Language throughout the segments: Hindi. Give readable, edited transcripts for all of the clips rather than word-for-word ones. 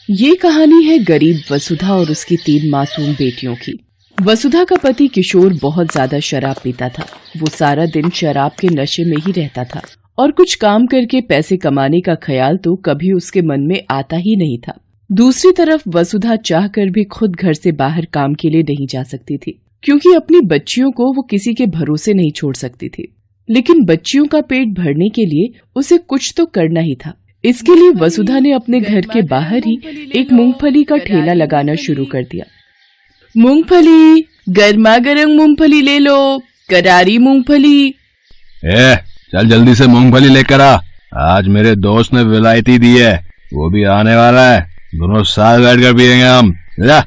ये कहानी है गरीब वसुधा और उसकी 3 मासूम बेटियों की। वसुधा का पति किशोर बहुत ज्यादा शराब पीता था। वो सारा दिन शराब के नशे में ही रहता था और कुछ काम करके पैसे कमाने का ख्याल तो कभी उसके मन में आता ही नहीं था। दूसरी तरफ वसुधा चाहकर भी खुद घर से बाहर काम के लिए नहीं जा सकती थी, क्योंकि अपनी बच्चियों को वो किसी के भरोसे नहीं छोड़ सकती थी। लेकिन बच्चियों का पेट भरने के लिए उसे कुछ तो करना ही था। इसके लिए वसुधा ने अपने घर के बाहर ही एक मूंगफली का ठेला लगाना शुरू कर दिया। मूंगफली, गर्मा गर्म मूंगफली ले लो, करारी मूंगफली। चल जल्दी से मूंगफली लेकर आ, आज मेरे दोस्त ने विलायती दी है, वो भी आने वाला है, दोनों साथ बैठकर पियेंगे हम। जा।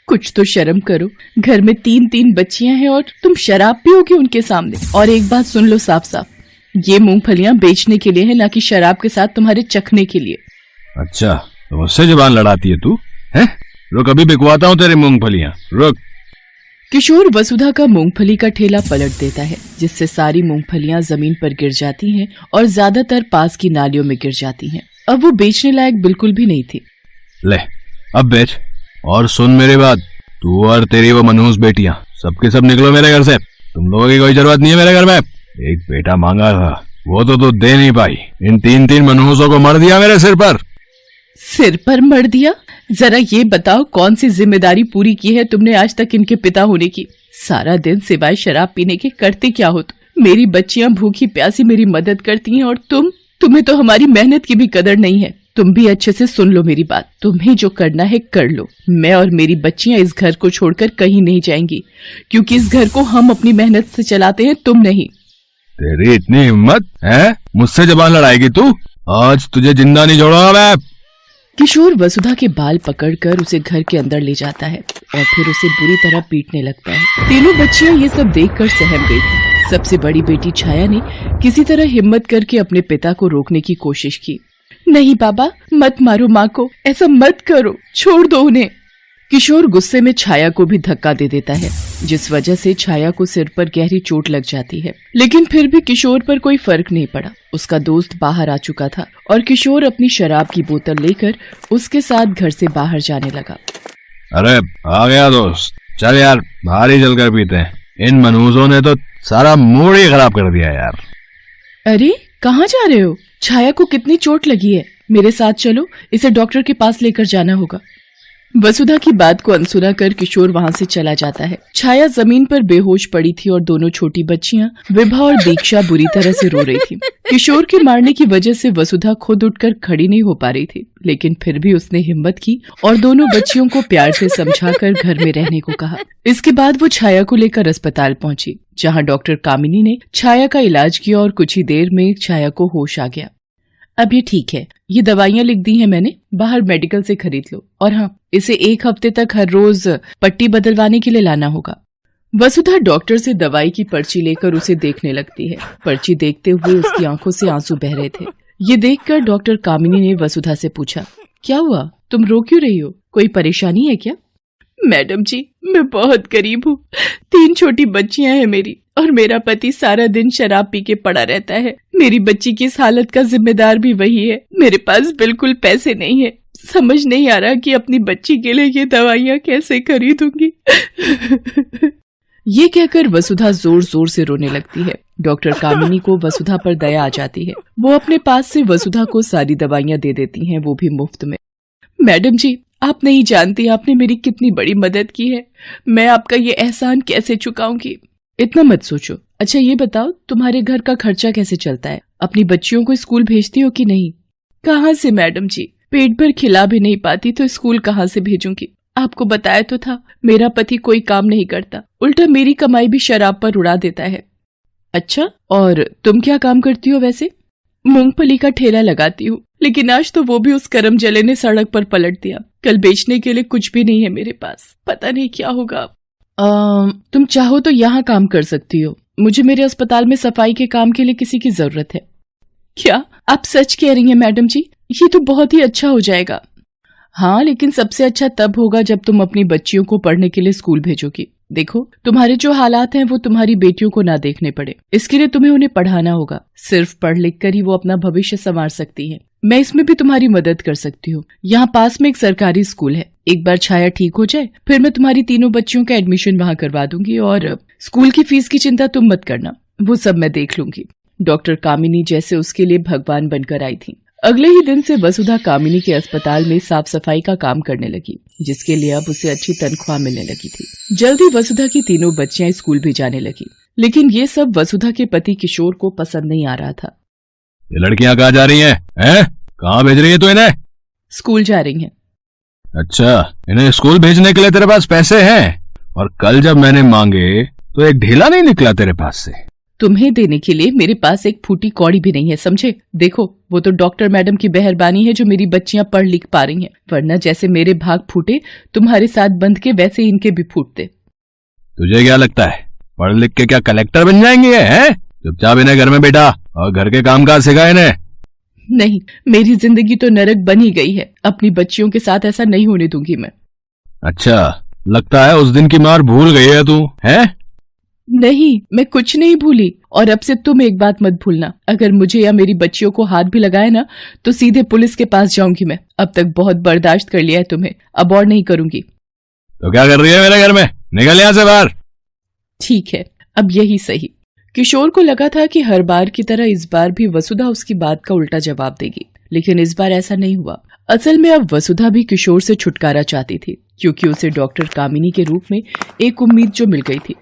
कुछ तो शर्म करो, घर में 3 बच्चियां हैं और तुम शराब पियोगे उनके सामने। और एक बात सुन लो साफ साफ, ये मूंगफलियां बेचने के लिए है, ना कि शराब के साथ तुम्हारे चखने के लिए। अच्छा, तो मुझसे जुबान लड़ाती है तू? हैं? रुक, अभी बिकवाता हूँ तेरी मूंगफलियां, रुक। किशोर वसुधा का मूंगफली का ठेला पलट देता है, जिससे सारी मूंगफलियां जमीन पर गिर जाती हैं और ज्यादातर पास की नालियों में गिर जाती हैं। अब वो बेचने लायक बिल्कुल भी नहीं थी। ले, अब बेच। और सुन मेरी बात, तू और तेरी वो मनहूस बेटियां सबके सब निकलो मेरे घर से। तुम लोगों की कोई जरूरत नहीं है मेरे घर में। एक बेटा मांगा था, वो तो तू दे नहीं पाई। इन 3 मनहूसों को मर दिया मेरे सिर पर। सिर पर मर दिया? जरा ये बताओ, कौन सी जिम्मेदारी पूरी की है तुमने आज तक इनके पिता होने की? सारा दिन सिवाय शराब पीने के करते क्या हो तुम? मेरी बच्चियां भूखी प्यासी मेरी मदद करती हैं और तुम्हें तो हमारी मेहनत की भी कदर नहीं है। तुम भी अच्छे से सुन लो मेरी बात, तुम्हें जो करना है कर लो। मैं और मेरी बच्चियां इस घर को छोड़कर कहीं नहीं जाएंगी, क्योंकि इस घर को हम अपनी मेहनत से चलाते हैं, तुम नहीं। तेरी इतनी हिम्मत है, मुझसे जबान लड़ाएगी तू? आज तुझे जिंदा नहीं छोड़ूंगा मैं। किशोर वसुधा के बाल पकड़कर उसे घर के अंदर ले जाता है और फिर उसे बुरी तरह पीटने लगता है। तीनों बच्चियां ये सब देखकर सहम गई थी। सबसे बड़ी बेटी छाया ने किसी तरह हिम्मत करके अपने पिता को रोकने की कोशिश की। नहीं बाबा, मत मारो माँ को, ऐसा मत करो, छोड़ दो उन्हें। किशोर गुस्से में छाया को भी धक्का दे देता है, जिस वजह से छाया को सिर पर गहरी चोट लग जाती है। लेकिन फिर भी किशोर पर कोई फर्क नहीं पड़ा। उसका दोस्त बाहर आ चुका था और किशोर अपनी शराब की बोतल लेकर उसके साथ घर से बाहर जाने लगा। अरे आ गया दोस्त, चल यार बाहर ही चलकर पीते हैं। इन मनहूसों ने तो सारा मूड ही खराब कर दिया यार। अरे कहाँ जा रहे हो? छाया को कितनी चोट लगी है, मेरे साथ चलो, इसे डॉक्टर के पास लेकर जाना होगा। वसुधा की बात को अनसुना कर किशोर वहाँ से चला जाता है। छाया जमीन पर बेहोश पड़ी थी और दोनों छोटी बच्चियां विभा और दीक्षा बुरी तरह से रो रही थी। किशोर के मारने की वजह से वसुधा खुद उठकर खड़ी नहीं हो पा रही थी, लेकिन फिर भी उसने हिम्मत की और दोनों बच्चियों को प्यार से समझाकर घर में रहने को कहा। इसके बाद वो छाया को लेकर अस्पताल पहुंची, जहाँ डॉक्टर कामिनी ने छाया का इलाज किया और कुछ ही देर में छाया को होश आ गया। अब ये ठीक है, ये दवाइयाँ लिख दी हैं मैंने, बाहर मेडिकल से खरीद लो। और हाँ, इसे 1 हफ्ते तक हर रोज पट्टी बदलवाने के लिए लाना होगा। वसुधा डॉक्टर से दवाई की पर्ची लेकर उसे देखने लगती है। पर्ची देखते हुए उसकी आंखों से आंसू बह रहे थे। ये देखकर डॉक्टर कामिनी ने वसुधा से पूछा, क्या हुआ, तुम रो क्यों रही हो, कोई परेशानी है क्या? मैडम जी, मैं बहुत गरीब हूँ, 3 छोटी बच्चियां हैं मेरी, और मेरा पति सारा दिन शराब पी के पड़ा रहता है। मेरी बच्ची की इस हालत का जिम्मेदार भी वही है। मेरे पास बिल्कुल पैसे नहीं है, समझ नहीं आ रहा कि अपनी बच्ची के लिए ये दवाइयाँ कैसे खरीदूंगी। ये कहकर वसुधा जोर जोर से रोने लगती है। डॉक्टर कामिनी को वसुधा पर दया आ जाती है। वो अपने पास से वसुधा को सारी दवाइयाँ दे देती हैं, वो भी मुफ्त में। मैडम जी, आप नहीं जानती आपने मेरी कितनी बड़ी मदद की है, मैं आपका ये एहसान कैसे चुकाऊंगी। इतना मत सोचो। अच्छा ये बताओ, तुम्हारे घर का खर्चा कैसे चलता है? अपनी बच्चियों को स्कूल भेजती हो कि नहीं? कहाँ से मैडम जी, पेट भर खिला भी नहीं पाती तो स्कूल कहाँ से भेजूंगी? आपको बताया तो था, मेरा पति कोई काम नहीं करता, उल्टा मेरी कमाई भी शराब पर उड़ा देता है। अच्छा, और तुम क्या काम करती हो वैसे? मूंगफली का ठेला लगाती हूँ, लेकिन आज तो वो भी उस करम जले ने सड़क पर पलट दिया। कल बेचने के लिए कुछ भी नहीं है मेरे पास, पता नहीं क्या होगा। तुम चाहो तो यहाँ काम कर सकती हो, मुझे मेरे अस्पताल में सफाई के काम के लिए किसी की जरूरत है। क्या आप सच कह रही हैं मैडम जी? ये तो बहुत ही अच्छा हो जाएगा। हाँ, लेकिन सबसे अच्छा तब होगा जब तुम अपनी बच्चियों को पढ़ने के लिए स्कूल भेजोगी। देखो, तुम्हारे जो हालात हैं वो तुम्हारी बेटियों को ना देखने पड़े, इसके लिए तुम्हें उन्हें पढ़ाना होगा। सिर्फ पढ़ लिख कर ही वो अपना भविष्य संवार सकती हैं। मैं इसमें भी तुम्हारी मदद कर सकती हूँ। यहाँ पास में एक सरकारी स्कूल है, एक बार छाया ठीक हो जाए फिर मैं तुम्हारी तीनों बच्चियों का एडमिशन वहाँ करवा दूंगी, और स्कूल की फीस की चिंता तुम मत करना, वो सब मैं देख लूंगी। डॉक्टर कामिनी जैसे उसके लिए भगवान बनकर आई थी। अगले ही दिन से वसुधा कामिनी के अस्पताल में साफ सफाई का काम करने लगी, जिसके लिए अब उसे अच्छी तनख्वाह मिलने लगी थी। जल्दी वसुधा की तीनों बच्चियां स्कूल भी जाने लगी, लेकिन ये सब वसुधा के पति किशोर को पसंद नहीं आ रहा था। ये लड़कियां कहाँ जा रही हैं? कहाँ भेज रही है तू इन्हें? स्कूल जा रही हैं। अच्छा, इन्हें स्कूल भेजने के लिए तेरे पास पैसे हैं, और कल जब मैंने मांगे तो एक ढीला नहीं निकला तेरे पास से। तुम्हें देने के लिए मेरे पास एक फूटी कौड़ी भी नहीं है, समझे? देखो, वो तो डॉक्टर मैडम की मेहरबानी है जो मेरी बच्चियां पढ़ लिख पा रही हैं, वरना जैसे मेरे भाग फूटे तुम्हारे साथ बंध के वैसे इनके भी फूटते। तुझे क्या लगता है पढ़ लिख के क्या कलेक्टर बन जाएंगे? हैं? चुपचाप इन्हें घर में बैठा और घर के काम काज सिखा इन्हें। नहीं, मेरी जिंदगी तो नरक बन ही गई है, अपनी बच्चियों के साथ ऐसा नहीं होने दूंगी मैं। अच्छा, लगता है उस दिन की मार भूल गई है तू, है? नहीं, मैं कुछ नहीं भूली, और अब से तुम एक बात मत भूलना, अगर मुझे या मेरी बच्चियों को हाथ भी लगाए ना तो सीधे पुलिस के पास जाऊंगी मैं। अब तक बहुत बर्दाश्त कर लिया है तुम्हें, अब और नहीं करूंगी। तो क्या कर रही है मेरे घर में? निकल यहाँ से बाहर। ठीक है, अब यही सही। किशोर को लगा था कि हर बार की तरह इस बार भी वसुधा उसकी बात का उल्टा जवाब देगी, लेकिन इस बार ऐसा नहीं हुआ। असल में अब वसुधा भी किशोर से छुटकारा चाहती थी, क्योंकि उसे डॉक्टर कामिनी के रूप में एक उम्मीद जो मिल गई थी।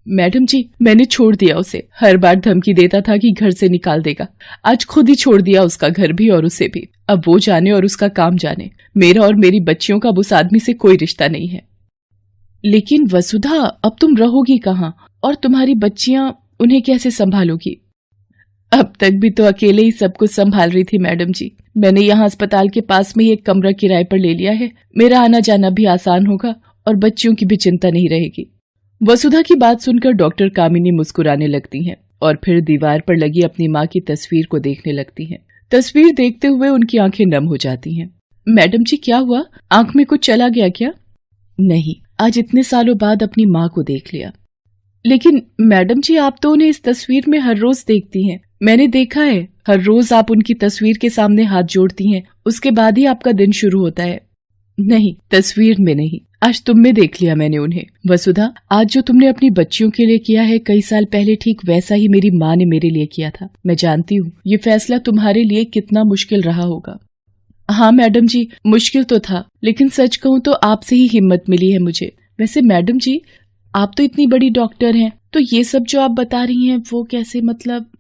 मैडम जी, मैंने छोड़ दिया उसे, हर बार धमकी देता था कि घर से निकाल देगा, आज खुद ही छोड़ दिया, उसका घर भी और उसे भी। अब वो जाने और उसका काम जाने, मेरा और मेरी बच्चियों का उस आदमी से कोई रिश्ता नहीं है। लेकिन वसुधा, अब तुम रहोगी कहाँ, और तुम्हारी बच्चियां, उन्हें कैसे संभालोगी? अब तक भी तो अकेले ही सब कुछ संभाल रही थी मैडम जी। मैंने यहाँ अस्पताल के पास में ही एक कमरा किराए पर ले लिया है, मेरा आना जाना भी आसान होगा और बच्चियों की भी चिंता नहीं रहेगी। वसुधा की बात सुनकर डॉक्टर कामिनी मुस्कुराने लगती हैं और फिर दीवार पर लगी अपनी माँ की तस्वीर को देखने लगती हैं। तस्वीर देखते हुए उनकी आंखें नम हो जाती हैं। मैडम जी, क्या हुआ? आंख में कुछ चला गया क्या? नहीं, आज इतने सालों बाद अपनी माँ को देख लिया। लेकिन मैडम जी, आप तो उन्हें इस तस्वीर में हर रोज देखती हैं, मैंने देखा है, हर रोज आप उनकी तस्वीर के सामने हाथ जोड़ती हैं, उसके बाद ही आपका दिन शुरू होता है। नहीं, तस्वीर में नहीं, आज तुम में देख लिया मैंने उन्हें। वसुधा, आज जो तुमने अपनी बच्चियों के लिए किया है, कई साल पहले ठीक वैसा ही मेरी माँ ने मेरे लिए किया था। मैं जानती हूँ ये फैसला तुम्हारे लिए कितना मुश्किल रहा होगा। हाँ मैडम जी, मुश्किल तो था, लेकिन सच कहूँ तो आपसे ही हिम्मत मिली है मुझे। वैसे मैडम जी, आप तो इतनी बड़ी डॉक्टर हैं, तो ये सब जो आप बता रही हैं वो कैसे? मतलब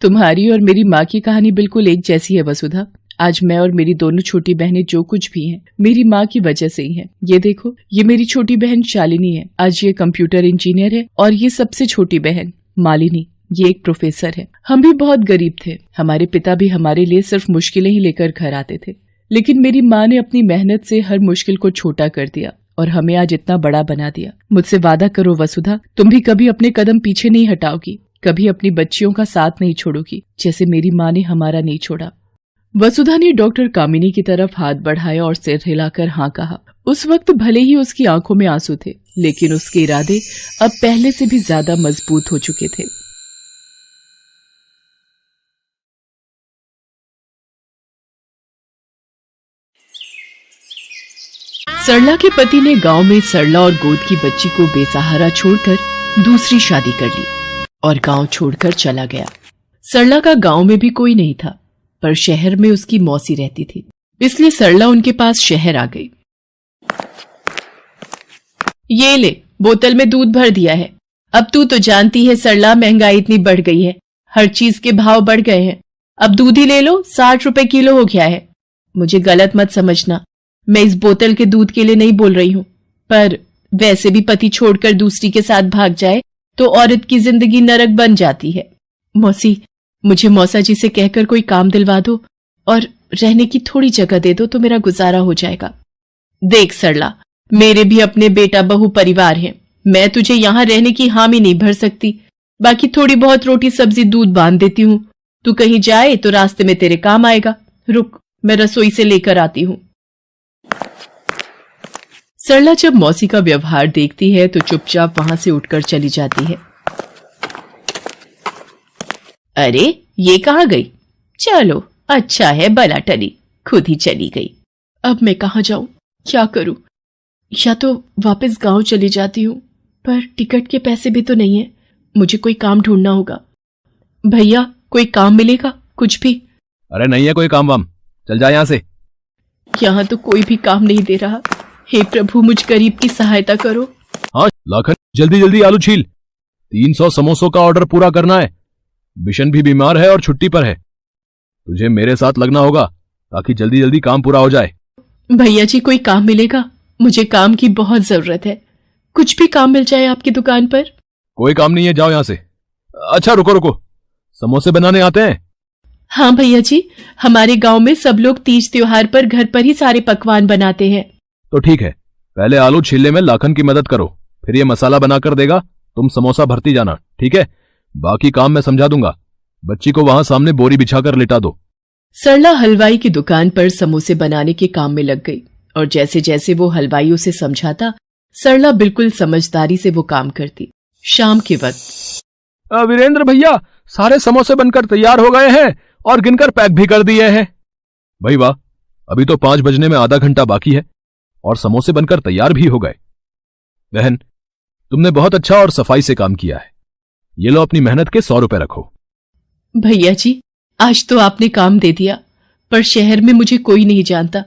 तुम्हारी और मेरी माँ की कहानी बिल्कुल एक जैसी है वसुधा। आज मैं और मेरी दोनों छोटी बहनें जो कुछ भी हैं, मेरी माँ की वजह से ही हैं। ये देखो, ये मेरी छोटी बहन शालिनी है, आज ये कंप्यूटर इंजीनियर है, और ये सबसे छोटी बहन मालिनी, ये एक प्रोफेसर है। हम भी बहुत गरीब थे, हमारे पिता भी हमारे लिए सिर्फ मुश्किलें ही लेकर घर आते थे, लेकिन मेरी माँ ने अपनी मेहनत से हर मुश्किल को छोटा कर दिया और हमें आज इतना बड़ा बना दिया। मुझसे वादा करो वसुधा, तुम भी कभी अपने कदम पीछे नहीं हटाओगी, कभी अपनी बच्चियों का साथ नहीं छोड़ोगी, जैसे मेरी माँ ने हमारा नहीं छोड़ा। वसुधा ने डॉक्टर कामिनी की तरफ हाथ बढ़ाया और सिर हिलाकर हाँ कहा। उस वक्त भले ही उसकी आंखों में आंसू थे, लेकिन उसके इरादे अब पहले से भी ज्यादा मजबूत हो चुके थे। सरला के पति ने गांव में सरला और गोद की बच्ची को बेसहारा छोड़कर दूसरी शादी कर ली और गांव छोड़कर चला गया। सरला का गांव में भी कोई नहीं था, पर शहर में उसकी मौसी रहती थी, इसलिए सरला उनके पास शहर आ गई। ये ले, बोतल में दूध भर दिया है। अब तू तो जानती है सरला, महंगाई इतनी बढ़ गई है, हर चीज के भाव बढ़ गए हैं। अब दूध ही ले लो, 60 रुपए किलो हो गया है। मुझे गलत मत समझना, मैं इस बोतल के दूध के लिए नहीं बोल रही हूँ, पर वैसे भी पति छोड़कर दूसरी के साथ भाग जाए तो औरत की जिंदगी नरक बन जाती है। मौसी, मुझे मौसा जी से कहकर कोई काम दिलवा दो और रहने की थोड़ी जगह दे दो तो मेरा गुजारा हो जाएगा। देख सरला, मेरे भी अपने बेटा बहू परिवार हैं, मैं तुझे यहाँ रहने की हामी नहीं भर सकती। बाकी थोड़ी बहुत रोटी सब्जी दूध बांध देती हूँ, तू कहीं जाए तो रास्ते में तेरे काम आएगा। रुक, मैं रसोई से लेकर आती हूँ। सरला जब मौसी का व्यवहार देखती है तो चुपचाप वहां से उठकर चली जाती है। अरे, ये कहाँ गई? चलो अच्छा है, बला टली, खुद ही चली गई। अब मैं कहाँ जाऊं, क्या करूं? या तो वापस गांव चली जाती हूँ, पर टिकट के पैसे भी तो नहीं है। मुझे कोई काम ढूंढना होगा। भैया, कोई काम मिलेगा, कुछ भी? अरे नहीं है कोई काम वाम, चल जा यहाँ से। यहाँ तो कोई भी काम नहीं दे रहा। हे प्रभु, मुझ गरीब की सहायता करो। हाँ लाखन, जल्दी जल्दी आलू छील, 300 समोसों का ऑर्डर पूरा करना है। बिशन भी बीमार है और छुट्टी पर है। तुझे मेरे साथ लगना होगा ताकि जल्दी जल्दी काम पूरा हो जाए। भैया जी, कोई काम मिलेगा? मुझे काम की बहुत जरूरत है। कुछ भी काम मिल जाए आपकी दुकान पर। कोई काम नहीं है, जाओ यहां से। अच्छा रुको रुको, समोसे बनाने आते हैं? हाँ भैया जी, हमारे गांव में सब लोग तीज त्योहार पर घर पर ही सारे पकवान बनाते हैं। तो ठीक है, पहले आलू छीलने में लाखन की मदद करो, फिर ये मसाला बनाकर देगा, तुम समोसा भरती जाना, ठीक है? बाकी काम मैं समझा दूंगा। बच्ची को वहां सामने बोरी बिछाकर लिटा दो। सरला हलवाई की दुकान पर समोसे बनाने के काम में लग गई और जैसे जैसे वो हलवाई उसे समझाता, सरला बिल्कुल समझदारी से वो काम करती। शाम के वक्त वीरेंद्र भैया, सारे समोसे बनकर तैयार हो गए हैं और गिनकर पैक भी कर दिए हैं। भाई वाह, अभी तो 5 बजने में आधा घंटा बाकी है और समोसे बनकर तैयार भी हो गए। बहन, तुमने बहुत अच्छा और सफाई से काम किया है। ये लो अपनी मेहनत के 100 रुपए रखो। भैया जी, आज तो आपने काम दे दिया, पर शहर में मुझे कोई नहीं जानता।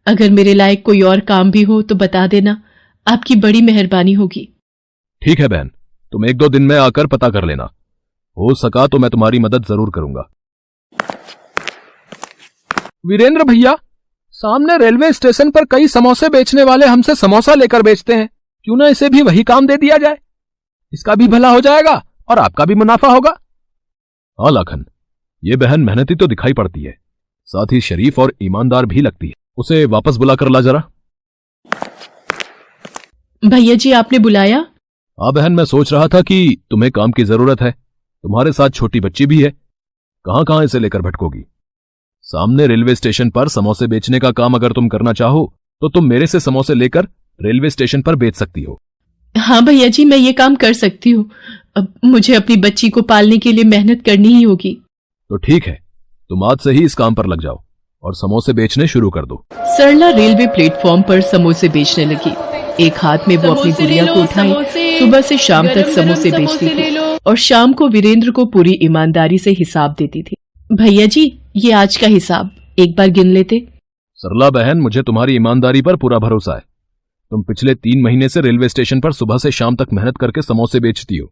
अगर मेरे लायक कोई और काम भी हो तो बता देना, आपकी बड़ी मेहरबानी होगी। ठीक है बहन, तुम 1-2 दिन में आकर पता कर लेना। हो सका तो मैं तुम्हारी मदद जरूर करूंगा। वीरेंद्र भैया, सामने रेलवे स्टेशन पर कई समोसे बेचने वाले हमसे समोसा लेकर बेचते हैं। क्यों ना इसे भी वही काम दे दिया जाए? इसका भी भला हो जाएगा और आपका भी मुनाफा होगा। हाँ लाखन, ये बहन मेहनती तो दिखाई पड़ती है, साथ ही शरीफ और ईमानदार भी लगती है। उसे वापस बुलाकर ला जरा। भैया जी, आपने बुलाया? हाँ बहन, मैं सोच रहा था कि तुम्हें काम की जरूरत है। तुम्हारे साथ छोटी बच्ची भी है, कहां कहां इसे लेकर भटकोगी? सामने रेलवे स्टेशन पर समोसे बेचने का काम अगर तुम करना चाहो तो तुम मेरे से समोसे लेकर रेलवे स्टेशन पर बेच सकती हो। हाँ भैया जी, मैं ये काम कर सकती हूँ। अब मुझे अपनी बच्ची को पालने के लिए मेहनत करनी ही होगी। तो ठीक है, तुम आज से ही इस काम पर लग जाओ और समोसे बेचने शुरू कर दो। सरला रेलवे प्लेटफॉर्म पर समोसे बेचने लगी। एक हाथ में वो अपनी गुड़िया को उठाए सुबह से शाम तक समोसे बेचती थी और शाम को वीरेंद्र को पूरी ईमानदारी से हिसाब देती थी। भैया जी, ये आज का हिसाब एक बार गिन लेते। सरला बहन, मुझे तुम्हारी ईमानदारी पर पूरा भरोसा है। तुम पिछले 3 महीने से रेलवे स्टेशन पर सुबह से शाम तक मेहनत करके समोसे बेचती हो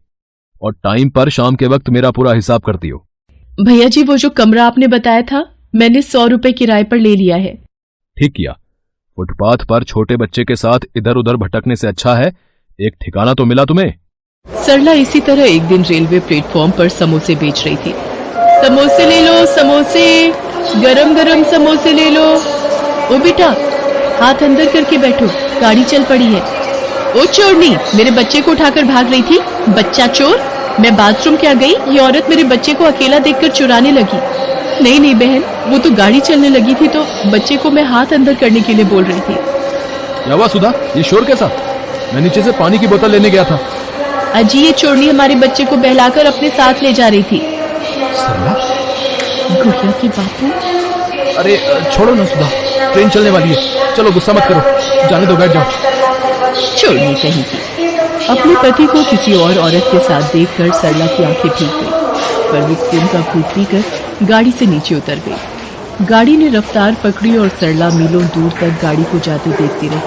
और टाइम पर शाम के वक्त मेरा पूरा हिसाब करती हो। भैया जी, वो जो कमरा आपने बताया था, मैंने 100 रुपए किराए पर ले लिया है। ठीक किया। फुटपाथ पर छोटे बच्चे के साथ इधर उधर भटकने से अच्छा है एक ठिकाना तो मिला तुम्हें। सरला इसी तरह एक दिन रेलवे प्लेटफॉर्म पर समोसे बेच रही थी। समोसे ले लो, समोसे, गरम गरम समोसे ले लो। ओ बेटा, हाथ अंदर करके बैठो, गाड़ी चल पड़ी है। ओ चोरनी, मेरे बच्चे को उठाकर भाग रही थी। बच्चा चोर! मैं बाथरूम क्या गई, ये औरत मेरे बच्चे को अकेला देखकर चुराने लगी। नहीं नहीं बहन, वो तो गाड़ी चलने लगी थी तो बच्चे को मैं हाथ अंदर करने के लिए बोल रही थी। क्या हुआ सुधा, ये शोर कैसा? मैं नीचे से पानी की बोतल लेने गया था। अजी, ये चोरनी हमारे बच्चे को बहलाकर अपने साथ ले जा रही थी। सरला? गुड़िया के बापू। अरे छोड़ो ना सुधा, ट्रेन चलने वाली है। चलो गुस्सा मत करो, जाने दो, बैठ जाओ। चोरनी कहीं की। अपने पति को किसी और औरत के साथ देखकर सरला की आंखें भीग गई, पर वो खून का घूंट पीकर गाड़ी से नीचे उतर गई। गाड़ी ने रफ्तार पकड़ी और सरला मीलों दूर तक गाड़ी को जाते देखती रही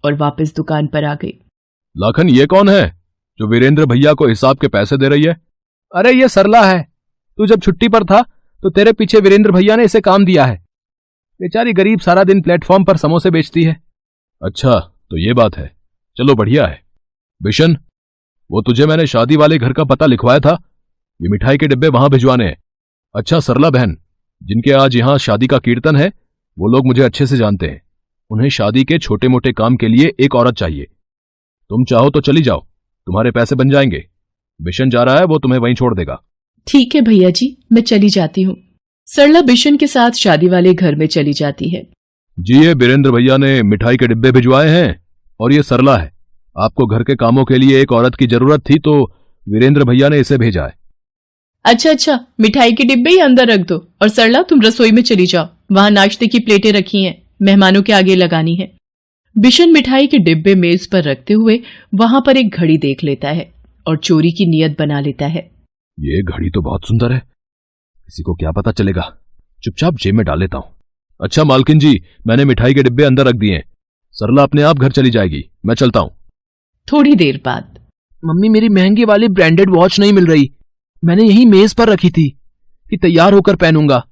और वापस दुकान पर आ गई। लाखन, ये कौन है जो वीरेंद्र भैया को हिसाब के पैसे दे रही है? अरे ये सरला है। तू जब छुट्टी पर था तो तेरे पीछे वीरेंद्र भैया ने इसे काम दिया है। बेचारी गरीब सारा दिन प्लेटफॉर्म पर समोसे बेचती है। अच्छा, तो ये बात है। चलो बढ़िया है। बिशन, वो तुझे मैंने शादी वाले घर का पता लिखवाया था, ये मिठाई के डिब्बे वहां भिजवाने हैं। अच्छा सरला बहन, जिनके आज यहां शादी का कीर्तन है, वो लोग मुझे अच्छे से जानते हैं। उन्हें शादी के छोटे मोटे काम के लिए एक औरत चाहिए। तुम चाहो तो चली जाओ, तुम्हारे पैसे बन जाएंगे। बिशन जा रहा है, वो तुम्हें वहीं छोड़ देगा। ठीक है भैया जी, मैं चली जाती हूँ। सरला बिशन के साथ शादी वाले घर में चली जाती है। जी, ये वीरेंद्र भैया ने मिठाई के डिब्बे भिजवाए हैं और ये सरला है। आपको घर के कामों के लिए एक औरत की जरूरत थी तो वीरेंद्र भैया ने इसे भेजा है। अच्छा, मिठाई के डिब्बे ही अंदर रख दो और सरला तुम रसोई में चली जाओ, वहां नाश्ते की प्लेटें रखी हैं, मेहमानों के आगे लगानी है। बिशन मिठाई के डिब्बे मेज पर रखते हुए वहां पर एक घड़ी देख लेता है और चोरी की नीयत बना लेता है। ये घड़ी तो बहुत सुंदर है, किसी को क्या पता चलेगा, चुपचाप जेब में डाल लेता हूं। अच्छा मालकिन जी, मैंने मिठाई के डिब्बे अंदर रख दिए हैं, सरला अपने आप घर चली जाएगी, मैं चलता हूं। थोड़ी देर बाद, मम्मी मेरी महंगी वाली ब्रांडेड वॉच नहीं मिल रही, मैंने यही मेज पर रखी थी कि तैयार होकर पहनूंगा।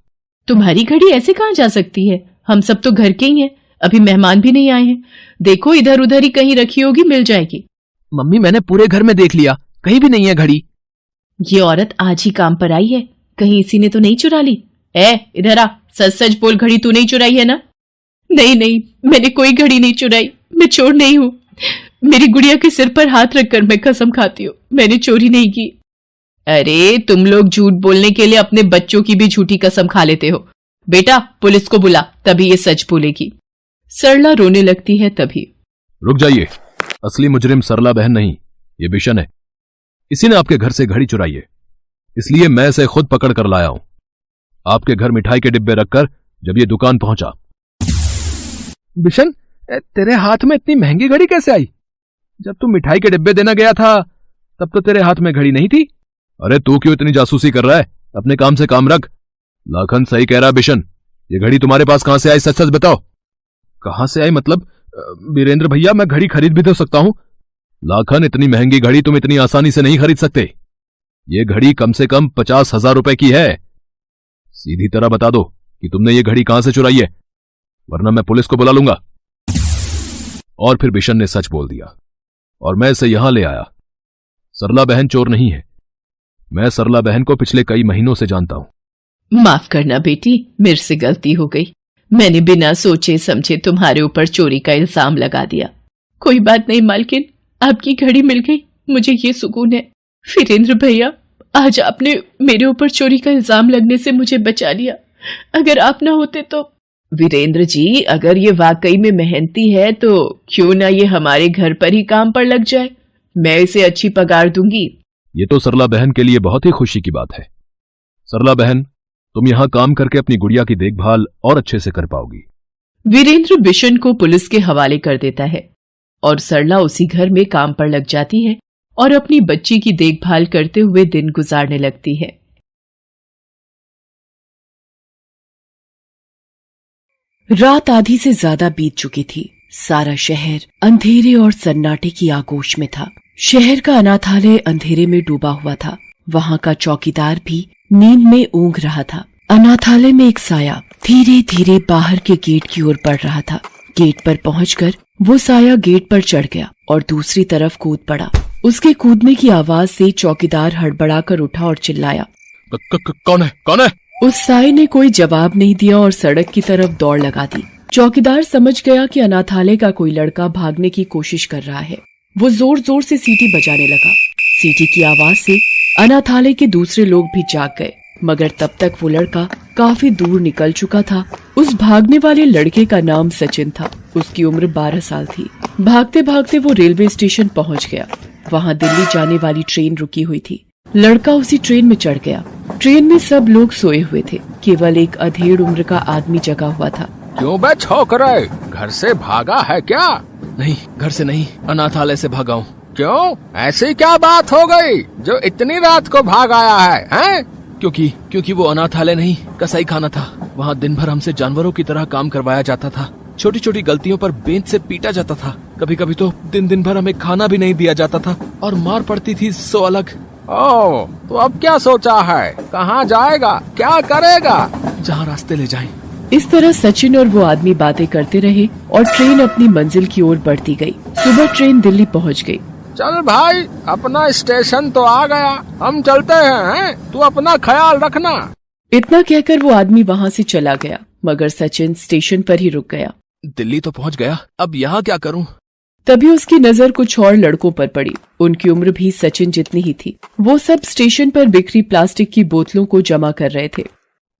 तुम्हारी घड़ी ऐसे कहां जा सकती है, हम सब तो घर के ही हैं, अभी मेहमान भी नहीं आए हैं, देखो इधर उधर ही कहीं रखी होगी, मिल जाएगी। मम्मी मैंने पूरे घर में देख लिया, कहीं भी नहीं है घड़ी। ये औरत आज ही काम पर आई है, कहीं इसी ने तो नहीं चुरा ली। इधर आ, सच सच बोल, घड़ी तू नहीं चुराई है ना? नहीं, मैंने कोई घड़ी नहीं चुराई, मैं चोर नहीं हूं। मेरी गुड़िया के सिर पर हाथ रखकर मैं कसम खाती हूँ, मैंने चोरी नहीं की। अरे तुम लोग झूठ बोलने के लिए अपने बच्चों की भी झूठी कसम खा लेते हो। बेटा पुलिस को बुला, तभी ये सच बोलेगी। सरला रोने लगती है तभी। रुक जाइए, असली मुजरिम सरला बहन नहीं, ये बिशन है, इसी ने आपके घर से घड़ी चुराई है, इसलिए मैं इसे खुद पकड़ कर लाया हूं। आपके घर मिठाई के डिब्बे रखकर जब ये दुकान पहुंचा। बिशन, तेरे हाथ में इतनी महंगी घड़ी कैसे आई? जब तू मिठाई के डिब्बे देना गया था तब तो तेरे हाथ में घड़ी नहीं थी। अरे तू क्यों इतनी जासूसी कर रहा है, अपने काम से काम रख। लाखन सही कह रहा बिशन, ये घड़ी तुम्हारे पास कहां से आई, सच सच बताओ। कहां से आई मतलब? वीरेंद्र भैया, मैं घड़ी खरीद भी तो सकता हूं। लाखन, इतनी महंगी घड़ी तुम इतनी आसानी से नहीं खरीद सकते, ये घड़ी कम से कम 50,000 रुपए की है। सीधी तरह बता दो कि तुमने ये घड़ी कहां से चुराई है, वरना मैं पुलिस को बुला लूंगा। और फिर बिशन ने सच बोल दिया और मैं इसे यहां ले आया। सरला बहन चोर नहीं है, मैं सरला बहन को पिछले कई महीनों से जानता हूं। माफ करना बेटी, मेरे से गलती हो गई, मैंने बिना सोचे समझे तुम्हारे ऊपर चोरी का इल्जाम लगा दिया। कोई बात नहीं मालकिन, आपकी घड़ी मिल गई, मुझे ये सुकून है। वीरेंद्र भैया, आज आपने मेरे ऊपर चोरी का इल्जाम लगने से मुझे बचा लिया, अगर आप ना होते तो। वीरेंद्र जी, अगर ये वाकई में मेहनती है तो क्यों ना ये हमारे घर पर ही काम पर लग जाए, मैं इसे अच्छी पगार दूंगी। ये तो सरला बहन के लिए बहुत ही खुशी की बात है। सरला बहन, तुम यहां काम करके अपनी गुड़िया की देखभाल और अच्छे से कर पाओगी। वीरेंद्र बिशन को पुलिस के हवाले कर देता है और सरला उसी घर में काम पर लग जाती है और अपनी बच्ची की देखभाल करते हुए दिन गुजारने लगती है। रात आधी से ज्यादा बीत चुकी थी। सारा शहर अंधेरे और सन्नाटे की आगोश में था। शहर का अनाथालय अंधेरे में डूबा हुआ था। वहां का चौकीदार भी नींद में ऊँघ रहा था। अनाथालय में एक साया धीरे धीरे बाहर के गेट की ओर बढ़ रहा था। गेट पर पहुंचकर वो साया गेट पर चढ़ गया और दूसरी तरफ कूद पड़ा। उसके कूदने की आवाज से चौकीदार हड़बड़ाकर उठा और चिल्लाया, कौन है, कौन है? उस साये ने कोई जवाब नहीं दिया और सड़क की तरफ दौड़ लगा दी। चौकीदार समझ गया कि अनाथालय का कोई लड़का भागने की कोशिश कर रहा है। वो जोर जोर से सीटी बजाने लगा। सीटी की आवाज से अनाथालय के दूसरे लोग भी जाग गए, मगर तब तक वो लड़का काफी दूर निकल चुका था। उस भागने वाले लड़के का नाम सचिन था। उसकी उम्र 12 साल थी। भागते भागते वो रेलवे स्टेशन पहुंच गया। वहां दिल्ली जाने वाली ट्रेन रुकी हुई थी। लड़का उसी ट्रेन में चढ़ गया। ट्रेन में सब लोग सोए हुए थे, केवल एक अधेड़ उम्र का आदमी जगा हुआ था। क्यों बे छोकरे, घर से भागा है क्या? नहीं, घर से नहीं, अनाथालय से भागा हूँ। क्यों, ऐसी क्या बात हो गई जो इतनी रात को भाग आया है, हैं? क्योंकि वो अनाथालय नहीं, कसाई खाना था। वहाँ दिन भर हमसे जानवरों की तरह काम करवाया जाता था। छोटी छोटी गलतियों पर बेंच से पीटा जाता था। कभी कभी तो दिन भर हमें खाना भी नहीं दिया जाता था और मार पड़ती थी सो अलग। ओह, तो अब क्या सोचा है, कहाँ जाएगा, क्या करेगा? जहाँ रास्ते ले जाएं। इस तरह सचिन और वो आदमी बातें करते रहे और ट्रेन अपनी मंजिल की ओर बढ़ती गई। सुबह ट्रेन दिल्ली पहुंच गई। चल भाई, अपना स्टेशन तो आ गया, हम चलते हैं, तू अपना ख्याल रखना। इतना कहकर वो आदमी वहाँ से चला गया, मगर सचिन स्टेशन पर ही रुक गया। दिल्ली तो पहुंच गया, अब यहाँ क्या करूं? तभी उसकी नजर कुछ और लड़कों पर पड़ी। उनकी उम्र भी सचिन जितनी ही थी। वो सब स्टेशन पर बिखरी प्लास्टिक की बोतलों को जमा कर रहे थे।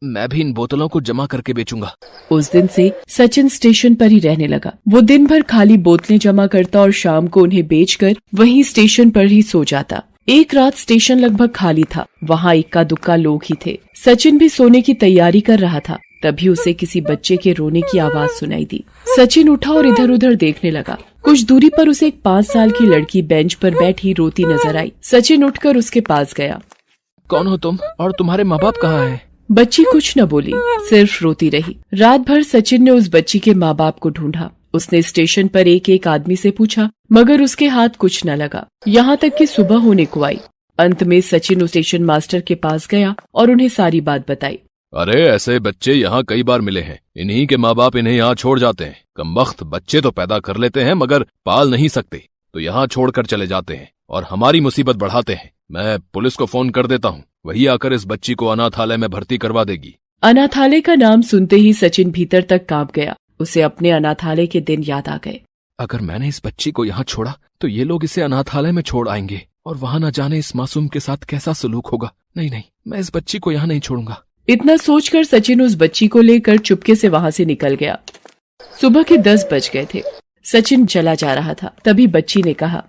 मैं भी इन बोतलों को जमा करके बेचूंगा। उस दिन से सचिन स्टेशन पर ही रहने लगा। वो दिन भर खाली बोतलें जमा करता और शाम को उन्हें बेचकर वहीं स्टेशन पर ही सो जाता। एक रात स्टेशन लगभग खाली था। वहाँ इक्का दुक्का लोग ही थे। सचिन भी सोने की तैयारी कर रहा था। तभी उसे किसी बच्चे के रोने की आवाज सुनाई दी। सचिन उठा और इधर उधर देखने लगा। कुछ दूरी पर उसे एक 5 साल की लड़की बेंच पर बैठी रोती नजर आई। सचिन उठकर उसके पास गया। कौन हो तुम और तुम्हारे माँ बाप कहाँ हैं? बच्ची कुछ न बोली, सिर्फ रोती रही। रात भर सचिन ने उस बच्ची के माँ बाप को ढूंढा। उसने स्टेशन पर एक एक आदमी से पूछा, मगर उसके हाथ कुछ न लगा। यहाँ तक कि सुबह होने को आई। अंत में सचिन उस स्टेशन मास्टर के पास गया और उन्हें सारी बात बताई। अरे ऐसे बच्चे यहाँ कई बार मिले हैं। इन्हीं के माँ बाप इन्हें यहाँ छोड़ जाते हैं। कमबख्त बच्चे तो पैदा कर लेते हैं मगर पाल नहीं सकते, तो यहाँ छोड़कर चले जाते हैं और हमारी मुसीबत बढ़ाते हैं। मैं पुलिस को फोन कर देता हूँ, वही आकर इस बच्ची को अनाथालय में भर्ती करवा देगी। अनाथालय का नाम सुनते ही सचिन भीतर तक कांप गया। उसे अपने अनाथालय के दिन याद आ गए। अगर मैंने इस बच्ची को यहाँ छोड़ा तो ये लोग इसे अनाथालय में छोड़ आएंगे और वहाँ न जाने इस मासूम के साथ कैसा सलूक होगा। नहीं, मैं इस बच्ची को यहाँ नहीं छोड़ूंगा। इतना सोचकर सचिन उस बच्ची को लेकर चुपके से वहाँ से निकल गया। सुबह के 10 बज गए थे। सचिन चला जा रहा था। तभी बच्ची ने कहा,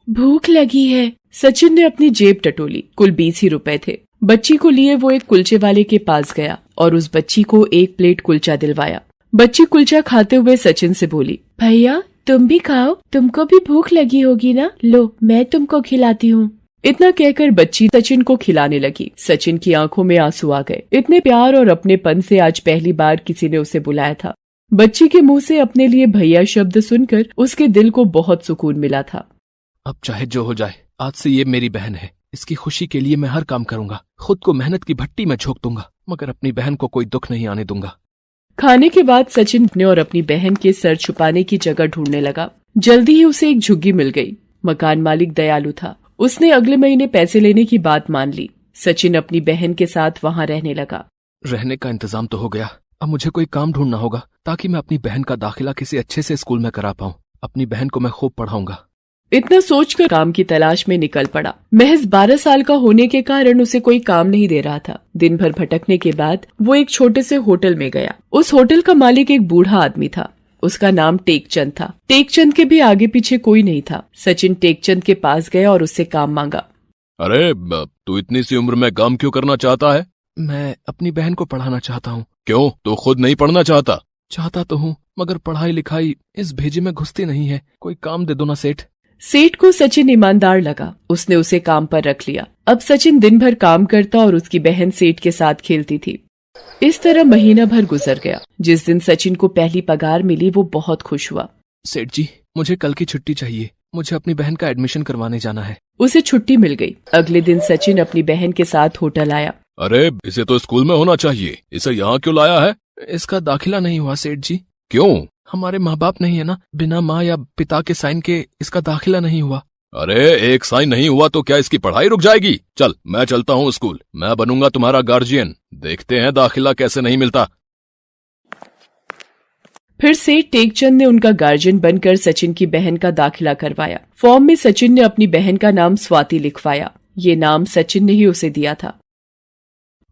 भूख लगी है। सचिन ने अपनी जेब टटोली। कुल 20 ही रुपए थे। बच्ची को लिए वो एक कुलचे वाले के पास गया और उस बच्ची को 1 प्लेट कुलचा दिलवाया। बच्ची कुलचा खाते हुए सचिन से बोली, भैया तुम भी खाओ, तुमको भी भूख लगी होगी ना, लो मैं तुमको खिलाती हूँ। इतना कहकर बच्ची सचिन को खिलाने लगी। सचिन की आंखों में आंसू आ गए। इतने प्यार और अपनेपन से आज पहली बार किसी ने उसे बुलाया था। बच्ची के मुंह से अपने लिए भैया शब्द सुनकर उसके दिल को बहुत सुकून मिला था। अब चाहे जो हो जाए, आज से ये मेरी बहन है। इसकी खुशी के लिए मैं हर काम करूंगा। खुद को मेहनत की भट्टी में झोंक दूंगा, मगर अपनी बहन को कोई दुख नहीं आने दूंगा। खाने के बाद सचिन अपने और अपनी बहन के सर छुपाने की जगह ढूंढने लगा। जल्दी ही उसे एक झुग्गी मिल गई। मकान मालिक दयालु था। उसने अगले महीने पैसे लेने की बात मान ली। सचिन अपनी बहन के साथ वहाँ रहने लगा। रहने का इंतजाम तो हो गया, अब मुझे कोई काम ढूंढना होगा ताकि मैं अपनी बहन का दाखिला किसी अच्छे से स्कूल में करा पाऊँ। अपनी बहन को मैं खूब पढ़ाऊंगा। इतना सोचकर काम की तलाश में निकल पड़ा। महज 12 साल का होने के कारण उसे कोई काम नहीं दे रहा था। दिन भर भटकने के बाद वो एक छोटे से होटल में गया। उस होटल का मालिक एक बूढ़ा आदमी था। उसका नाम टेकचंद था। टेकचंद के भी आगे पीछे कोई नहीं था। सचिन टेकचंद के पास गया और उससे काम मांगा। अरे तू इतनी सी उम्र में काम क्यों करना चाहता है? मैं अपनी बहन को पढ़ाना चाहता हूँ। क्यों, तू खुद नहीं पढ़ना चाहता? चाहता तो हूँ, मगर पढ़ाई लिखाई इस भेजे में घुसती नहीं है। कोई काम दे दो ना सेठ। सेठ को सचिन ईमानदार लगा। उसने उसे काम पर रख लिया। अब सचिन दिन भर काम करता और उसकी बहन सेठ के साथ खेलती थी। इस तरह महीना भर गुजर गया। जिस दिन सचिन को पहली पगार मिली वो बहुत खुश हुआ। सेठ जी, मुझे कल की छुट्टी चाहिए। मुझे अपनी बहन का एडमिशन करवाने जाना है। उसे छुट्टी मिल गई। अगले दिन सचिन अपनी बहन के साथ होटल आया। अरे इसे तो स्कूल में होना चाहिए, इसे यहाँ क्यों लाया है? इसका दाखिला नहीं हुआ सेठ जी। क्यों? हमारे माँ बाप नहीं है ना, बिना माँ या पिता के साइन के इसका दाखिला नहीं हुआ। अरे एक साइन नहीं हुआ तो क्या इसकी पढ़ाई रुक जाएगी? चल मैं चलता हूँ स्कूल, मैं बनूंगा तुम्हारा गार्जियन। देखते हैं दाखिला कैसे नहीं मिलता। फिर सेठ टेकचंद ने उनका गार्जियन बनकर सचिन की बहन का दाखिला करवाया। फॉर्म में सचिन ने अपनी बहन का नाम स्वाति लिखवाया। ये नाम सचिन ने ही उसे दिया था।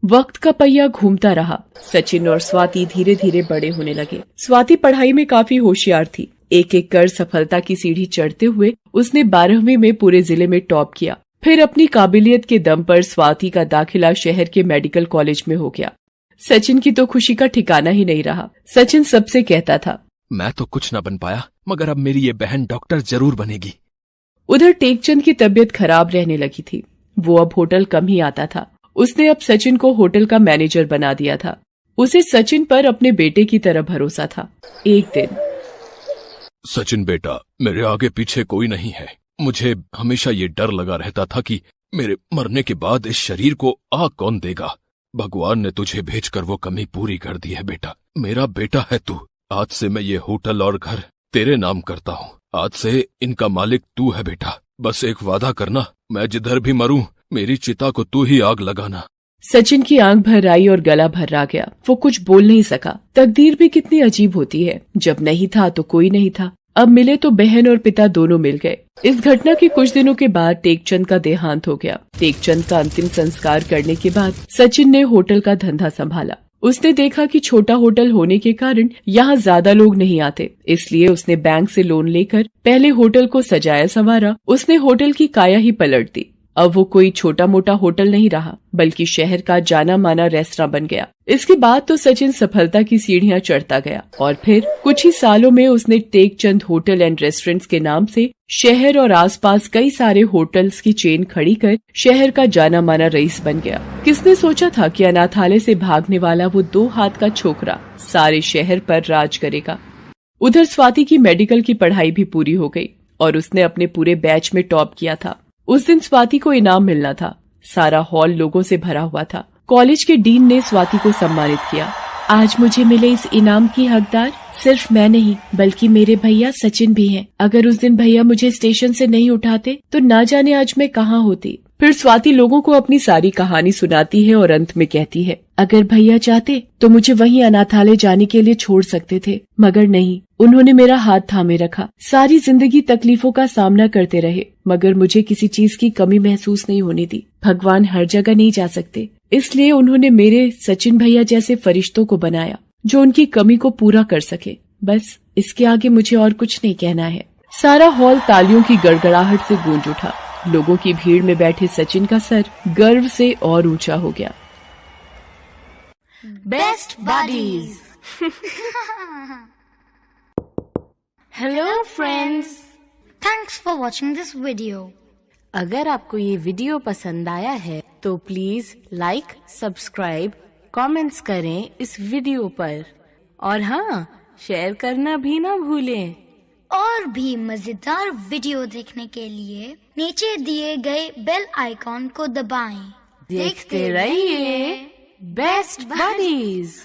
वक्त का पहिया घूमता रहा। सचिन और स्वाति धीरे धीरे बड़े होने लगे। स्वाति पढ़ाई में काफी होशियार थी। एक एक कर सफलता की सीढ़ी चढ़ते हुए उसने 12वीं में पूरे जिले में टॉप किया। फिर अपनी काबिलियत के दम पर स्वाति का दाखिला शहर के मेडिकल कॉलेज में हो गया। सचिन की तो खुशी का ठिकाना ही नहीं रहा। सचिन सबसे कहता था, मैं तो कुछ न बन पाया, मगर अब मेरी ये बहन डॉक्टर जरूर बनेगी। उधर टेकचंद की तबीयत खराब रहने लगी थी। वो अब होटल कम ही आता था। उसने अब सचिन को होटल का मैनेजर बना दिया था। उसे सचिन पर अपने बेटे की तरह भरोसा था। एक दिन, सचिन बेटा, मेरे आगे पीछे कोई नहीं है। मुझे हमेशा ये डर लगा रहता था कि मेरे मरने के बाद इस शरीर को आग कौन देगा। भगवान ने तुझे भेजकर वो कमी पूरी कर दी है बेटा। मेरा बेटा है तू। आज से मैं ये होटल और घर तेरे नाम करता हूँ। आज से इनका मालिक तू है बेटा। बस एक वादा करना, मैं जिधर भी मरूं मेरी चिता को तू ही आग लगाना। सचिन की आंख भर आई और गला भर आ गया। वो कुछ बोल नहीं सका। तकदीर भी कितनी अजीब होती है। जब नहीं था तो कोई नहीं था, अब मिले तो बहन और पिता दोनों मिल गए। इस घटना के कुछ दिनों के बाद टेकचंद का देहांत हो गया। टेकचंद का अंतिम संस्कार करने के बाद सचिन ने होटल का धंधा संभाला। उसने देखा कि छोटा होटल होने के कारण यहाँ ज्यादा लोग नहीं आते, इसलिए उसने बैंक से लोन लेकर पहले होटल को सजाया संवारा। उसने होटल की काया ही पलट दी। अब वो कोई छोटा मोटा होटल नहीं रहा, बल्कि शहर का जाना माना रेस्तरां बन गया। इसके बाद तो सचिन सफलता की सीढ़ियां चढ़ता गया और फिर कुछ ही सालों में उसने टेकचंद होटल एंड रेस्टोरेंट्स के नाम से शहर और आसपास कई सारे होटल्स की चेन खड़ी कर शहर का जाना माना रईस बन गया। किसने सोचा था कि अनाथालय से भागने वाला वो 2 हाथ का छोकरा सारे शहर पर राज करेगा। उधर स्वाति की मेडिकल की पढ़ाई भी पूरी हो गई और उसने अपने पूरे बैच में टॉप किया था। उस दिन स्वाति को इनाम मिलना था। सारा हॉल लोगों से भरा हुआ था। कॉलेज के डीन ने स्वाति को सम्मानित किया। आज मुझे मिले इस इनाम की हकदार सिर्फ मैं नहीं, बल्कि मेरे भैया सचिन भी हैं। अगर उस दिन भैया मुझे स्टेशन से नहीं उठाते तो ना जाने आज मैं कहाँ होती। फिर स्वाति लोगों को अपनी सारी कहानी सुनाती है और अंत में कहती है, अगर भैया चाहते तो मुझे वहीं अनाथालय जाने के लिए छोड़ सकते थे, मगर नहीं, उन्होंने मेरा हाथ थामे रखा। सारी जिंदगी तकलीफों का सामना करते रहे, मगर मुझे किसी चीज की कमी महसूस नहीं होने दी। भगवान हर जगह नहीं जा सकते, इसलिए उन्होंने मेरे सचिन भैया जैसे फरिश्तों को बनाया जो उनकी कमी को पूरा कर सके। बस इसके आगे मुझे और कुछ नहीं कहना है। सारा हॉल तालियों की गड़गड़ाहट से गूंज उठा। लोगों की भीड़ में बैठे सचिन का सर गर्व से और ऊंचा हो गया। Best buddies. Hello friends, thanks for watching this video. अगर आपको ये वीडियो पसंद आया है तो प्लीज लाइक, सब्सक्राइब, कमेंट्स करें इस वीडियो पर और हाँ, शेयर करना भी ना भूलें। और भी मजेदार वीडियो देखने के लिए नीचे दिए गए बेल आइकॉन को दबाएं। देखते रहिए बेस्ट बडीज।